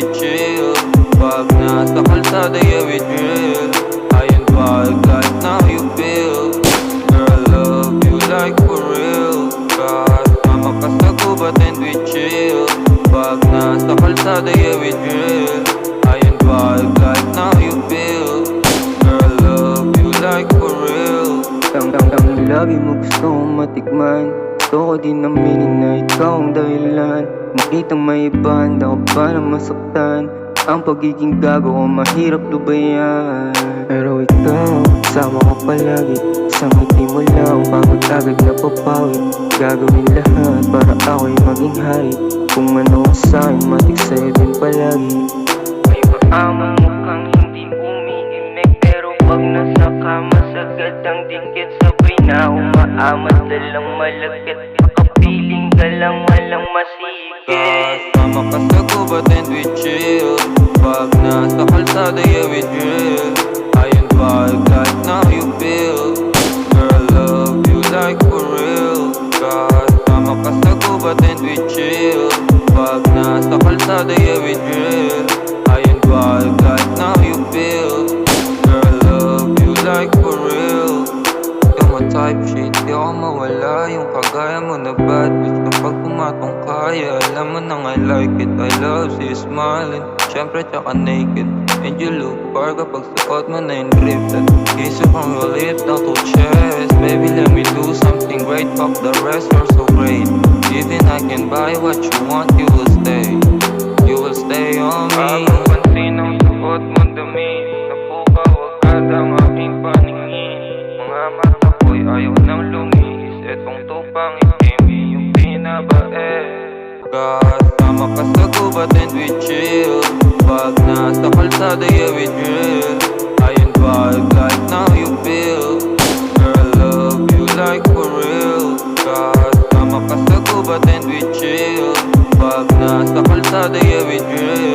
we chill. Pag nasa kalsada, yeah, we drill. Ayun ba, kahit now you feel. Girl, love you like for real. Kasama ka sa gubat and we chill. Pag nasa kalsada, yeah, we drill. Ayun ba, kahit now you feel. Girl, love you like for real. Ang lagi mo gusto kong matikman. Gusto ko din aminin na ikaw ang dahilan. Makitang may iba, handa ko pa na masaktan. Ang pagiging gago ko mahirap lubayan. Pero ikaw, kasama ko palagi. Isang ngiti mo lang, pagod agad na papawi. Gagawin lahat para ako'y maging hari. Kung ano ka sa'kin, matik sa'yo din palagi. May maamang mukhang hindi umiimik, pero pag nasa kama sagad ang dikit. Sabay na umaamat, dalang malagkit. Makapiling ka lang, walang masigit. Kasama ka sa gubat and we chill. Pag nasa kalsada, yeah, we drill. Ayun ba, kahit now you feel. Girl, love you like for real. Kasama ka sa gubat and we chill. Pag nasa kalsada, yeah, we drill. Ayun ba, kahit now you feel. Girl, love you like for real. Ikaw ma-type shit, di ako mawala. Yung kagaya mo na bad bitch. Kapag pumatong kaya, alam mo nang I like it. I love you smiling, syempre tsaka naked. And you look far kapag suot mo na yung drip. That kiss you from your lips down to chest. Baby, let me do something great. Fuck the rest, you're so great. Even I can buy what you want, you will stay. You will stay on me. Ang pansin ang suot mo dumi. Napuka, wag kadang aking paningin. Mga mata ko'y ayaw nang lumihis. Etong tupang ikimi yung pinabae. Kasama ka sa gubat and we chill. Pag nasa kalsada, yeah, we drill. Ayun ba, kahit now you feel. Girl, love you like for real. Kasama ka sa gubat and we chill. Pag nasa kalsada, yeah, we drill.